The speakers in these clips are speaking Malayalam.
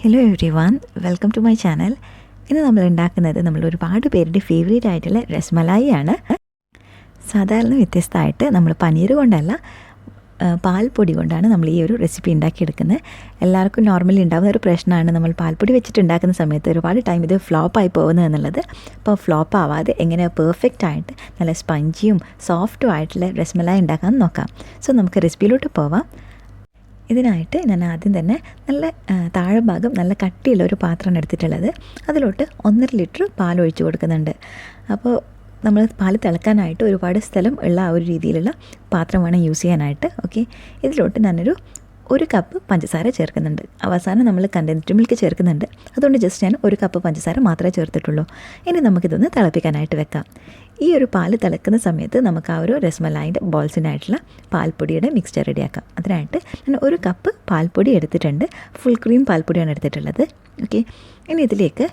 Hello everyone, welcome to my channel. ഇന്ന് നമ്മൾ ഉണ്ടാക്കുന്നത് ഒരുപാട് പേരുടെ ഫേവറേറ്റ് ആയിട്ടുള്ള രസ്മലായി ആണ്. സാധാരണ വ്യത്യസ്തമായിട്ട് നമ്മൾ പനീർ കൊണ്ടല്ല, പാൽപ്പൊടി കൊണ്ടാണ് നമ്മൾ ഈ ഒരു റെസിപ്പി ഉണ്ടാക്കിയെടുക്കുന്നത്. എല്ലാവർക്കും നോർമലി ഉണ്ടാകുന്ന ഒരു പ്രശ്നമാണ്, നമ്മൾ പാൽപ്പൊടി വെച്ചിട്ട് ഉണ്ടാക്കുന്ന സമയത്ത് ഒരുപാട് ടൈം ഇത് ഫ്ലോപ്പായി പോകുന്നത് എന്നുള്ളത്. അപ്പോൾ ഫ്ലോപ്പ് ആവാതെ എങ്ങനെ പെർഫെക്റ്റ് ആയിട്ട് നല്ല സ്പഞ്ചിയും സോഫ്റ്റും ആയിട്ടുള്ള രസ്മലായി ഉണ്ടാക്കാൻ നോക്കാം. സോ നമുക്ക് റെസിപ്പിയിലോട്ട് പോവാം. ഇതിനായിട്ട് ഞാൻ ആദ്യം തന്നെ നല്ല താഴെ ഭാഗം നല്ല കട്ടിയുള്ള ഒരു പാത്രമാണ് എടുത്തിട്ടുള്ളത്. അതിലോട്ട് 1.5 ലിറ്റർ പാൽ ഒഴിച്ച് കൊടുക്കുന്നുണ്ട്. അപ്പോൾ നമ്മൾ പാൽ തിളക്കാനായിട്ട് ഒരുപാട് സ്ഥലം ഉള്ള ആ ഒരു രീതിയിലുള്ള പാത്രം വേണം യൂസ് ചെയ്യാനായിട്ട്. ഓക്കെ, ഇതിലോട്ട് ഞാനൊരു 1 കപ്പ് പഞ്ചസാര ചേർക്കുന്നുണ്ട്. അവസാനം നമ്മൾ കണ്ടൻസ്ഡ് മിൽക്ക് ചേർക്കുന്നുണ്ട്, അതുകൊണ്ട് ജസ്റ്റ് ഞാൻ 1 കപ്പ് പഞ്ചസാര മാത്രമേ ചേർത്തിട്ടുള്ളൂ. ഇനി നമുക്കിതൊന്ന് തിളപ്പിക്കാനായിട്ട് വെക്കാം. ഈ ഒരു പാൽ തിളക്കുന്ന സമയത്ത് നമുക്ക് ആ ഒരു രസ്മലായിൻ്റെ ബോൾസിനായിട്ടുള്ള പാൽപ്പൊടിയുടെ മിക്സ്ചർ റെഡിയാക്കാം. അതിനായിട്ട് ഞാൻ 1 കപ്പ് പാൽപ്പൊടി എടുത്തിട്ടുണ്ട്. ഫുൾ ക്രീം പാൽപ്പൊടിയാണ് എടുത്തിട്ടുള്ളത്. ഓക്കെ, ഇനി ഇതിലേക്ക്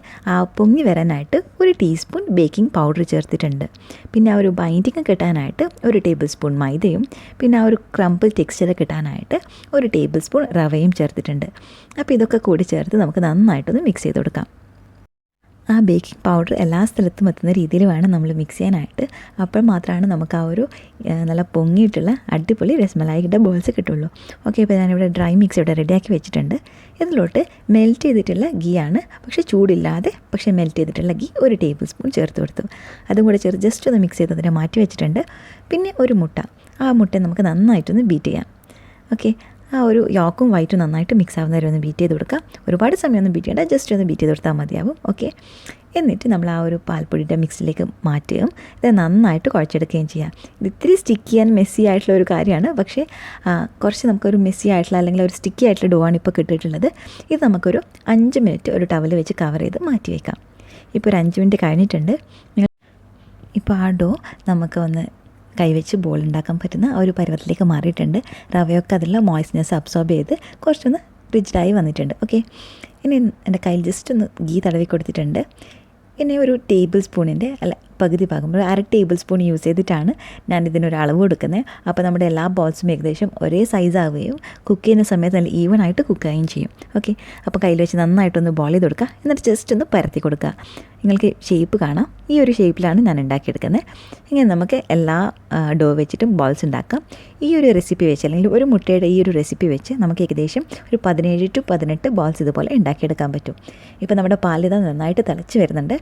പൊങ്ങി വരാനായിട്ട് 1 ടീസ്പൂൺ ബേക്കിംഗ് പൗഡർ ചേർത്തിട്ടുണ്ട്. പിന്നെ ആ ഒരു ബൈൻഡിങ് കിട്ടാനായിട്ട് 1 ടേബിൾ സ്പൂൺ മൈദയും പിന്നെ ആ ഒരു ക്രംബിൾ ടെക്സ്ചർ കിട്ടാനായിട്ട് 1 ടേബിൾ സ്പൂൺ റവയും ചേർത്തിട്ടുണ്ട്. അപ്പോൾ ഇതൊക്കെ കൂടി ചേർത്ത് നമുക്ക് നന്നായിട്ടൊന്ന് മിക്സ് ചെയ്ത് കൊടുക്കാം. ആ ബേക്കിംഗ് പൗഡർ എല്ലാ സ്ഥലത്തും എത്തുന്ന രീതിയിൽ വേണം നമ്മൾ മിക്സ് ചെയ്യാനായിട്ട്. അപ്പോൾ മാത്രമാണ് നമുക്ക് ആ ഒരു നല്ല പൊങ്ങിയിട്ടുള്ള അടിപൊളി രസ്മലായിയുടെ ബോൾസ് കിട്ടുള്ളൂ. ഓക്കെ, ഇപ്പോൾ ഞാനിവിടെ ഡ്രൈ മിക്സ് ഇവിടെ റെഡിയാക്കി വെച്ചിട്ടുണ്ട്. ഇതിലോട്ട് മെൽറ്റ് ചെയ്തിട്ടുള്ള ഗീ ആണ്, പക്ഷേ ചൂടില്ലാതെ പക്ഷേ മെൽറ്റ് ചെയ്തിട്ടുള്ള ഗീ 1 ടേബിൾ സ്പൂൺ ചേർത്ത് കൊടുത്തു. അതും കൂടെ ചേർത്ത് ജസ്റ്റ് ഒന്ന് മിക്സ് ചെയ്ത് അതിനെ മാറ്റി വെച്ചിട്ടുണ്ട്. പിന്നെ 1 മുട്ട, ആ മുട്ട നമുക്ക് നന്നായിട്ടൊന്ന് ബീറ്റ് ചെയ്യാം. ഓക്കെ, ആ ഒരു യോക്കും വൈറ്റും നന്നായിട്ട് മിക്സ് ആവുന്നവരെ ഒന്ന് ബീറ്റ് ചെയ്ത് കൊടുക്കാം. ഒരുപാട് സമയമൊന്നും ബീറ്റ് ചെയ്യേണ്ട, ജസ്റ്റ് ഒന്ന് ബീറ്റ് ചെയ്ത് കൊടുത്താൽ മതിയാവും. ഓക്കെ, എന്നിട്ട് നമ്മൾ ആ ഒരു പാൽപ്പൊടിയുടെ മിക്സിലേക്ക് മാറ്റുകയും ഇത് നന്നായിട്ട് കുഴച്ചെടുക്കുകയും ചെയ്യാം. ഇത് ഇത്തിരി സ്റ്റിക്കി ആൻഡ് മെസ്സി ആയിട്ടുള്ള ഒരു കാര്യമാണ്, പക്ഷേ കുറച്ച് നമുക്കൊരു മെസ്സി ആയിട്ടുള്ള അല്ലെങ്കിൽ ഒരു സ്റ്റിക്കി ആയിട്ടുള്ള ഡോ ആണ് ഇപ്പോൾ കിട്ടിയിട്ടുള്ളത്. ഇത് നമുക്കൊരു 5 മിനിറ്റ് ഒരു ടവൽ വെച്ച് കവർ ചെയ്ത് മാറ്റി വയ്ക്കാം. ഇപ്പോൾ ഒരു 5 മിനിറ്റ് കഴിഞ്ഞിട്ടുണ്ട്. ഇപ്പോൾ ആ ഡോ നമുക്ക് ഒന്ന് കൈവച്ച് ബോൾ ഉണ്ടാക്കാൻ പറ്റുന്ന ആ ഒരു പരുവത്തിലേക്ക് മാറിയിട്ടുണ്ട്. റവയൊക്കെ അതിലുള്ള മോയ്സ്നെസ് അബ്സോർബ് ചെയ്ത് കുറച്ചൊന്ന് റിജിഡായി വന്നിട്ടുണ്ട്. ഓക്കെ, ഇനി എൻ്റെ കയ്യിൽ ജസ്റ്റ് ഒന്ന് ഗീ തടവി കൊടുത്തിട്ടുണ്ട്. ഇനി ഒരു ടേബിൾ സ്പൂണിൻ്റെ പകുതി ഭാഗം, ഒരു 1/2 ടേബിൾ സ്പൂൺ യൂസ് ചെയ്തിട്ടാണ് ഞാൻ ഇതിനൊരു അളവ് കൊടുക്കുന്നത്. അപ്പോൾ നമ്മുടെ എല്ലാ ബോൾസും ഏകദേശം ഒരേ സൈസ് ആവുകയും കുക്ക് ചെയ്യുന്ന സമയത്ത് നല്ല ഈവൻ ആയിട്ട് കുക്കാവുകയും ചെയ്യും. ഓക്കെ, അപ്പോൾ കയ്യിൽ വെച്ച് നന്നായിട്ടൊന്ന് ബോൾ ചെയ്ത് കൊടുക്കുക. എന്നിട്ട് ജസ്റ്റ് ഒന്ന് പരത്തി കൊടുക്കുക. നിങ്ങൾക്ക് ഷേപ്പ് കാണാം, ഈ ഒരു ഷേപ്പിലാണ് ഞാൻ ഉണ്ടാക്കിയെടുക്കുന്നത്. ഇങ്ങനെ നമുക്ക് എല്ലാ ഡോ വെച്ചിട്ടും ബോൾസ് ഉണ്ടാക്കാം. ഈ ഒരു റെസിപ്പി വെച്ച് അല്ലെങ്കിൽ ഒരു മുട്ടയുടെ ഈ ഒരു റെസിപ്പി വെച്ച് നമുക്ക് ഏകദേശം ഒരു 17 to 18 ബോൾസ് ഇതുപോലെ ഉണ്ടാക്കിയെടുക്കാൻ പറ്റും. ഇപ്പോൾ നമ്മുടെ പാലിത നന്നായിട്ട് തിളച്ച് വരുന്നുണ്ട്.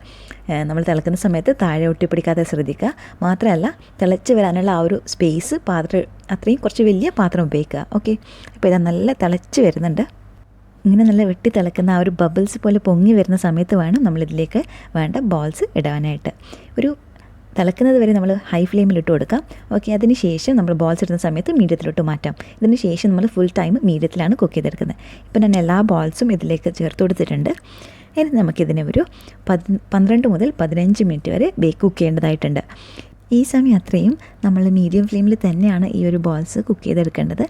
നമ്മൾ തിളക്കുന്ന സമയത്ത് താഴെ ഒട്ടിപ്പിടിക്കാതെ ശ്രദ്ധിക്കുക. മാത്രമല്ല, തിളച്ച് വരാനുള്ള ആ ഒരു സ്പേസ് പാത്രം അത്രയും കുറച്ച് വലിയ പാത്രം ഉപയോഗിക്കുക. ഓക്കെ, ഇപ്പോൾ ഇതാ നല്ല തിളച്ച് വരുന്നുണ്ട്. ഇങ്ങനെ നല്ല വെട്ടി തിളക്കുന്ന ആ ഒരു ബബിൾസ് പോലെ പൊങ്ങി വരുന്ന സമയത്ത് വേണം നമ്മളിതിലേക്ക് വേണ്ട ബോൾസ് ഇടാനായിട്ട്. ഒരു തിളക്കുന്നത് വരെ നമ്മൾ ഹൈ ഫ്ലെയിമിൽ ഇട്ട് കൊടുക്കാം. ഓക്കെ, അതിന് ശേഷം നമ്മൾ ബോൾസ് ഇടുന്ന സമയത്ത് മീഡിയത്തിലോട്ട് മാറ്റാം. ഇതിന് ശേഷം നമ്മൾ ഫുൾ ടൈം മീഡിയത്തിലാണ് കുക്ക് ചെയ്തെടുക്കുന്നത്. ഇപ്പോൾ ഞാൻ എല്ലാ ബോൾസും ഇതിലേക്ക് ചേർത്ത് കൊടുത്തിട്ടുണ്ട്. ഇനി നമുക്കിതിനെ ഒരു 12 മുതൽ 15 മിനിറ്റ് വരെ കുക്ക് ചെയ്യേണ്ടതായിട്ടുണ്ട്. ഈ സമയം അത്രയും നമ്മൾ മീഡിയം ഫ്ലെയിമിൽ തന്നെയാണ് ഈ ഒരു ബോൾസ് കുക്ക് ചെയ്തെടുക്കേണ്ടത്.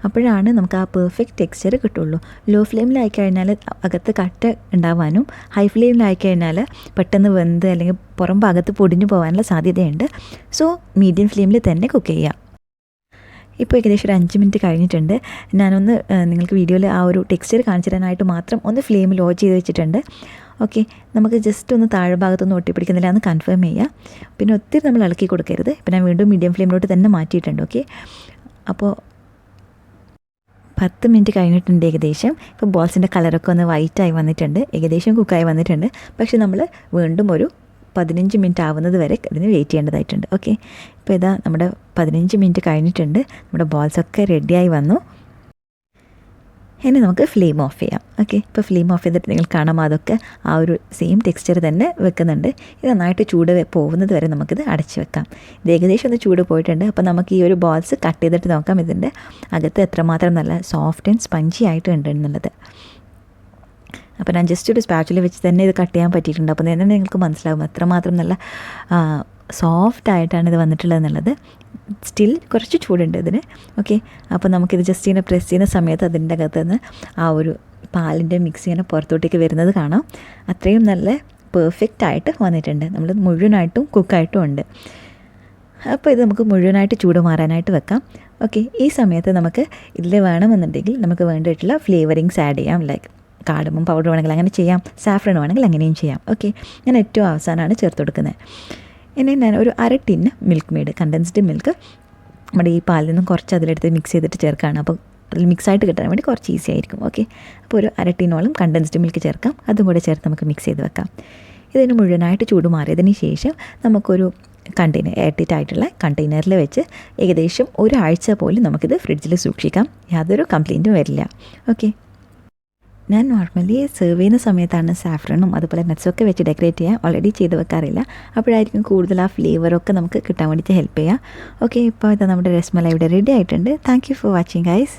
അപ്പോഴാണ് നമുക്ക് ആ പെർഫെക്റ്റ് ടെക്സ്ചർ കിട്ടുള്ളൂ. ലോ ഫ്ലെയിമിലായി കഴിഞ്ഞാൽ അകത്ത് കട്ട ഉണ്ടാവാനും ഹൈ ഫ്ലെയിമിലായി കഴിഞ്ഞാൽ പെട്ടെന്ന് വെന്ത് അല്ലെങ്കിൽ പുറം ഭാഗത്ത് പൊടിഞ്ഞു പോകാനുള്ള സാധ്യതയുണ്ട്. സോ മീഡിയം ഫ്ലെയിമിൽ തന്നെ കുക്ക് ചെയ്യാം. ഇപ്പോൾ ഏകദേശം ഒരു 5 മിനിറ്റ് കഴിഞ്ഞിട്ടുണ്ട്. ഞാനൊന്ന് നിങ്ങൾക്ക് വീഡിയോയിൽ ആ ഒരു ടെക്സ്ചർ കാണിച്ചു തരാനായിട്ട് മാത്രം ഒന്ന് ഫ്ലെയിം ലോ ചെയ്ത് വെച്ചിട്ടുണ്ട്. ഓക്കെ, നമുക്ക് ജസ്റ്റ് ഒന്ന് താഴെ ഭാഗത്തൊന്നും ഒട്ടിപ്പിടിക്കുന്നില്ല എന്ന് കൺഫേം ചെയ്യുക. പിന്നെ ഒത്തിരി നമ്മൾ ഇളക്കി കൊടുക്കരുത്. ഇപ്പോൾ ഞാൻ വീണ്ടും മീഡിയം ഫ്ലെയിമിലോട്ട് തന്നെ മാറ്റിയിട്ടുണ്ട്. ഓക്കെ, അപ്പോൾ 10 മിനിറ്റ് കഴിഞ്ഞിട്ടുണ്ട് ഏകദേശം. ഇപ്പോൾ ബോൾസിൻ്റെ കളറൊക്കെ ഒന്ന് വൈറ്റായി വന്നിട്ടുണ്ട്, ഏകദേശം കുക്കായി വന്നിട്ടുണ്ട്. പക്ഷേ നമ്മൾ വീണ്ടും ഒരു 15 മിനിറ്റ് ആവുന്നത് വരെ ഇതിന് വെയിറ്റ് ചെയ്യേണ്ടതായിട്ടുണ്ട്. ഓക്കെ, ഇപ്പോൾ ഇതാ നമ്മുടെ 15 മിനിറ്റ് കഴിഞ്ഞിട്ടുണ്ട്. നമ്മുടെ ബോൾസൊക്കെ റെഡിയായി വന്നു. ഇനി നമുക്ക് ഫ്ലെയിം ഓഫ് ചെയ്യാം. ഓക്കെ, ഇപ്പോൾ ഫ്ലെയിം ഓഫ് ചെയ്തിട്ട് നിങ്ങൾ കാണാം, അതൊക്കെ ആ ഒരു സെയിം ടെക്സ്ചർ തന്നെ വെക്കുന്നുണ്ട്. ഇത് നന്നായിട്ട് ചൂട് പോകുന്നത് വരെ നമുക്കിത് അടച്ച് വെക്കാം. ഇത് ഏകദേശം ഒന്ന് ചൂട് പോയിട്ടുണ്ട്. അപ്പോൾ നമുക്ക് ഈ ഒരു ബോൾസ് കട്ട് ചെയ്തിട്ട് നോക്കാം ഇതിൻ്റെ അകത്ത് എത്രമാത്രം നല്ല സോഫ്റ്റ് ആൻഡ് സ്പഞ്ചി ആയിട്ട് ഉണ്ട് എന്നുള്ളത്. അപ്പോൾ ഞാൻ ജസ്റ്റ് ഒരു സ്പാച്ചിൽ വെച്ച് തന്നെ ഇത് കട്ട് ചെയ്യാൻ പറ്റിയിട്ടുണ്ട്. അപ്പോൾ തന്നെ നിങ്ങൾക്ക് മനസ്സിലാകും എത്രമാത്രം നല്ല സോഫ്റ്റ് ആയിട്ടാണ് ഇത് വന്നിട്ടുള്ളത് എന്നുള്ളത്. സ്റ്റിൽ കുറച്ച് ചൂടുണ്ട് ഇതിന്. ഓക്കെ, അപ്പോൾ നമുക്കിത് ജസ്റ്റ് ഇങ്ങനെ പ്രസ് ചെയ്യുന്ന സമയത്ത് അതിൻ്റെ അകത്ത് നിന്ന് ആ ഒരു പാലിൻ്റെ മിക്സ് ഇങ്ങനെ പുറത്തോട്ടേക്ക് വരുന്നത് കാണാം. അത്രയും നല്ല പെർഫെക്റ്റ് ആയിട്ട് വന്നിട്ടുണ്ട്. നമ്മൾ മുഴുവനായിട്ടും കുക്കായിട്ടും ഉണ്ട്. അപ്പോൾ ഇത് നമുക്ക് മുഴുവനായിട്ട് ചൂട് മാറാനായിട്ട് വെക്കാം. ഓക്കെ, ഈ സമയത്ത് നമുക്ക് ഇതിൽ വേണമെന്നുണ്ടെങ്കിൽ നമുക്ക് വേണ്ടിയിട്ടുള്ള ഫ്ലേവറിങ്സ് ആഡ് ചെയ്യാം. ലൈക്ക് കാർഡമം പൗഡർ വേണമെങ്കിൽ അങ്ങനെ ചെയ്യാം, സാഫ്രൺ വേണമെങ്കിൽ അങ്ങനെയും ചെയ്യാം. ഓക്കെ, ഞാൻ ഏറ്റവും അവസാനമാണ് ചേർത്ത് കൊടുക്കുന്നത്. ഇനി ഞാൻ ഒരു 1/2 tin milk made, condensed milk നമ്മുടെ ഈ പാലിൽ നിന്നും കുറച്ച് അതിലെടുത്ത് മിക്സ് ചെയ്തിട്ട് ചേർക്കുകയാണ്. അപ്പോൾ അതിൽ മിക്സായിട്ട് കിട്ടാൻ വേണ്ടി കുറച്ച് ഈസി ആയിരിക്കും. ഓക്കെ, അപ്പോൾ ഒരു 1/2 ടിന്നോളം കണ്ടൻസ്ഡ് മിൽക്ക് ചേർക്കാം. അതും കൂടെ ചേർത്ത് നമുക്ക് മിക്സ് ചെയ്ത് വെക്കാം. ഇതിന് മുഴുവനായിട്ട് ചൂട് മാറിയതിന് ശേഷം നമുക്കൊരു കണ്ടെയ്നർ, എയർ ടൈറ്റ് ആയിട്ടുള്ള കണ്ടെയ്നറിൽ വെച്ച് ഏകദേശം ഒരാഴ്ച പോലും നമുക്കിത് ഫ്രിഡ്ജിൽ സൂക്ഷിക്കാം. യാതൊരു കംപ്ലയിൻറ്റും വരില്ല. ഓക്കെ, ഞാൻ നോർമലി സെർവ് ചെയ്യുന്ന സമയത്താണ് സാഫ്രനും അതുപോലെ നട്ട്സൊക്കെ വെച്ച് ഡെക്കറേറ്റ് ചെയ്യാൻ ഓൾറെഡി ചെയ്ത് വെക്കാറില്ല. അപ്പോഴായിരിക്കും കൂടുതൽ ആ ഫ്ലേവറൊക്കെ നമുക്ക് കിട്ടാൻ വേണ്ടിയിട്ട് ഹെൽപ്പ് ചെയ്യുക. ഓക്കെ, ഇപ്പോൾ ഇത് നമ്മുടെ രസ്മലൈ ഇവിടെ റെഡി ആയിട്ടുണ്ട്. Thank you for watching guys.